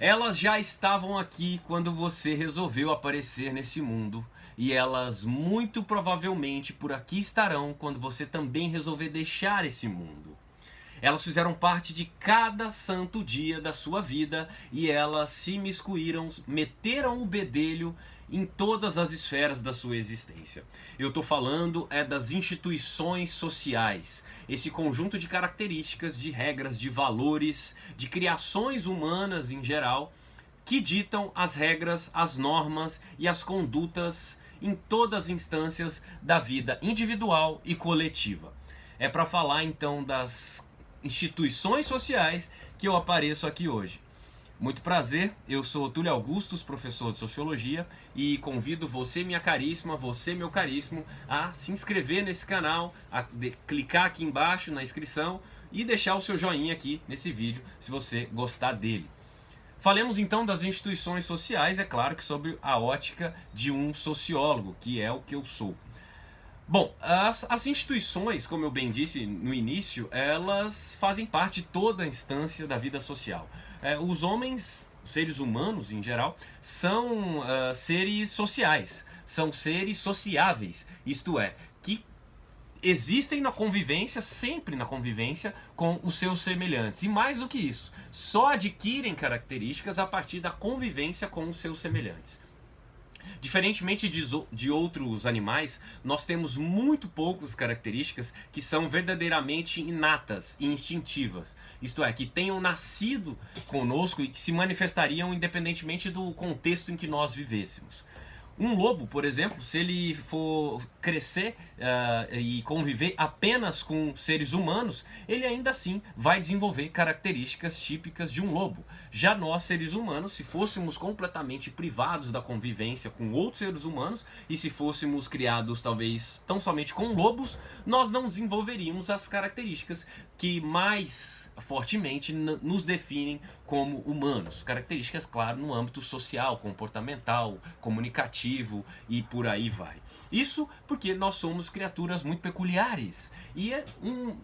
Elas já estavam aqui quando você resolveu aparecer nesse mundo, e elas muito provavelmente por aqui estarão quando você também resolver deixar esse mundo. Elas fizeram parte de cada santo dia da sua vida e elas se miscuíram, meteram o bedelho em todas as esferas da sua existência. Eu estou falando das instituições sociais, esse conjunto de características, de regras, de valores, de criações humanas em geral, que ditam as regras, as normas e as condutas em todas as instâncias da vida individual e coletiva. É para falar então das instituições sociais que eu apareço aqui hoje. Muito prazer, eu sou Túlio Augustus, professor de Sociologia, e convido você, minha caríssima, você, meu caríssimo, a se inscrever nesse canal, a clicar aqui embaixo na inscrição e deixar o seu joinha aqui nesse vídeo, se você gostar dele. Falemos então das instituições sociais, é claro que sob a ótica de um sociólogo, que é o que eu sou. Bom, as instituições, como eu bem disse no início, elas fazem parte de toda a instância da vida social. Os homens, os seres humanos em geral, são seres sociais, são seres sociáveis, isto é, que existem na convivência, sempre na convivência com os seus semelhantes. E mais do que isso, só adquirem características a partir da convivência com os seus semelhantes. Diferentemente de outros animais, nós temos muito poucas características que são verdadeiramente inatas e instintivas. Isto é, que tenham nascido conosco e que se manifestariam independentemente do contexto em que nós vivêssemos. Um lobo, por exemplo, se ele for crescer e conviver apenas com seres humanos, ele ainda assim vai desenvolver características típicas de um lobo. Já nós, seres humanos, se fôssemos completamente privados da convivência com outros seres humanos e se fôssemos criados talvez tão somente com lobos, nós não desenvolveríamos as características que mais fortemente nos definem como humanos. Características, claro, no âmbito social, comportamental, comunicativo e por aí vai. Isso porque nós somos criaturas muito peculiares e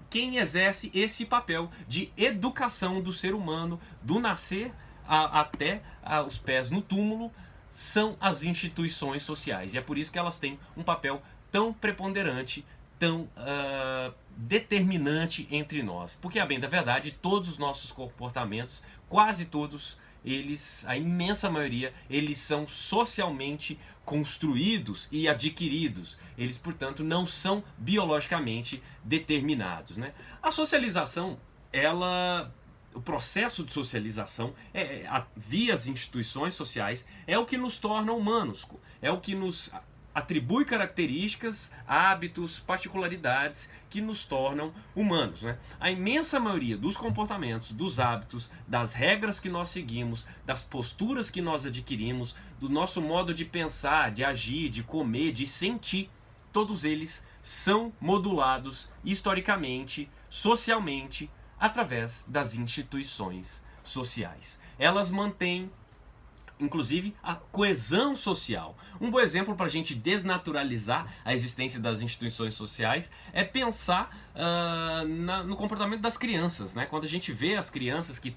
quem exerce esse papel de educação do ser humano, do nascer até os pés no túmulo, são as instituições sociais. E é por isso que elas têm um papel tão preponderante, tão determinante entre nós. Porque, a bem da verdade, todos os nossos comportamentos, quase todos eles, a imensa maioria, eles são socialmente construídos e adquiridos. Eles, portanto, não são biologicamente determinados, né? A socialização, o processo de socialização, via as instituições sociais, é o que nos torna humanos, é o que nos atribui características, hábitos, particularidades que nos tornam humanos, né? A imensa maioria dos comportamentos, dos hábitos, das regras que nós seguimos, das posturas que nós adquirimos, do nosso modo de pensar, de agir, de comer, de sentir, todos eles são modulados historicamente, socialmente, através das instituições sociais. Elas mantêm inclusive a coesão social. Um bom exemplo para a gente desnaturalizar a existência das instituições sociais é pensar no comportamento das crianças, né? Quando a gente vê as crianças que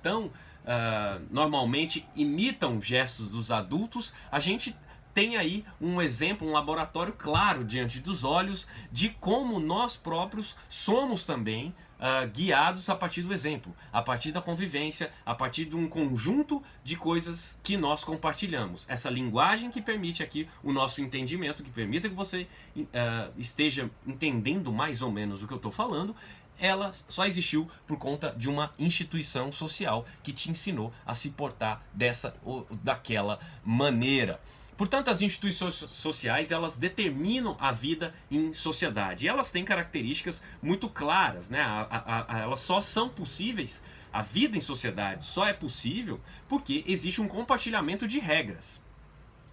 normalmente imitam gestos dos adultos, a gente tem aí um exemplo, um laboratório claro diante dos olhos de como nós próprios somos também guiados a partir do exemplo, a partir da convivência, a partir de um conjunto de coisas que nós compartilhamos. Essa linguagem que permite aqui o nosso entendimento, que permita que você esteja entendendo mais ou menos o que eu estou falando, ela só existiu por conta de uma instituição social que te ensinou a se portar dessa ou daquela maneira. Portanto, as instituições sociais, elas determinam a vida em sociedade. E elas têm características muito claras, né? Elas só são possíveis, a vida em sociedade só é possível porque existe um compartilhamento de regras.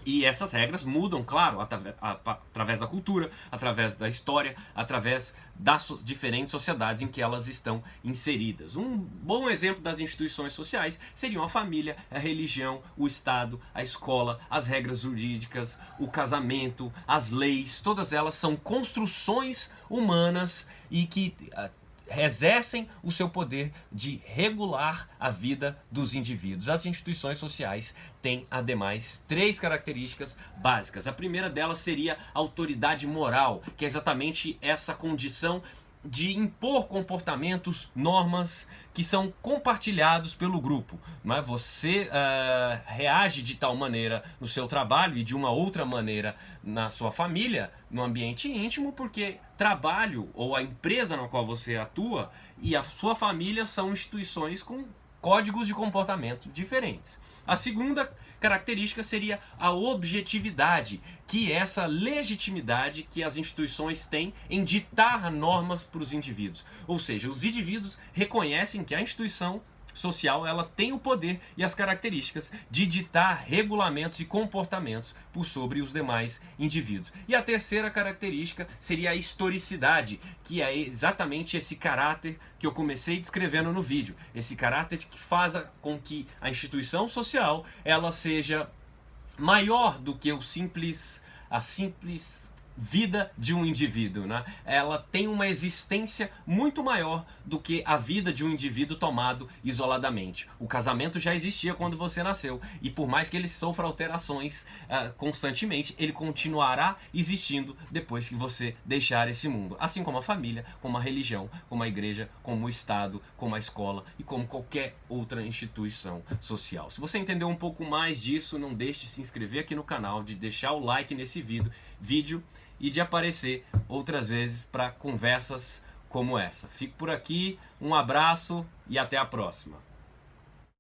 E essas regras mudam, claro, através da cultura, através da história, através das diferentes sociedades em que elas estão inseridas. Um bom exemplo das instituições sociais seriam a família, a religião, o Estado, a escola, as regras jurídicas, o casamento, as leis. Todas elas são construções humanas e que exercem o seu poder de regular a vida dos indivíduos. As instituições sociais têm, ademais, 3 características básicas. A primeira delas seria a autoridade moral, que é exatamente essa condição de impor comportamentos, normas que são compartilhados pelo grupo. Não é? Você reage de tal maneira no seu trabalho e de uma outra maneira na sua família, no ambiente íntimo, porque trabalho ou a empresa na qual você atua e a sua família são instituições com códigos de comportamento diferentes. A segunda característica seria a objetividade, que é essa legitimidade que as instituições têm em ditar normas para os indivíduos. Ou seja, os indivíduos reconhecem que a instituição social ela tem o poder e as características de ditar regulamentos e comportamentos por sobre os demais indivíduos. E a terceira característica seria a historicidade, que é exatamente esse caráter que eu comecei descrevendo no vídeo. Esse caráter que faz com que a instituição social ela seja maior do que a simples vida de um indivíduo, né? Ela tem uma existência muito maior do que a vida de um indivíduo tomado isoladamente. O casamento já existia quando você nasceu e por mais que ele sofra alterações constantemente, ele continuará existindo depois que você deixar esse mundo. Assim como a família, como a religião, como a igreja, como o Estado, como a escola e como qualquer outra instituição social. Se você entendeu um pouco mais disso, não deixe de se inscrever aqui no canal, de deixar o like nesse vídeo e de aparecer outras vezes para conversas como essa. Fico por aqui, um abraço e até a próxima.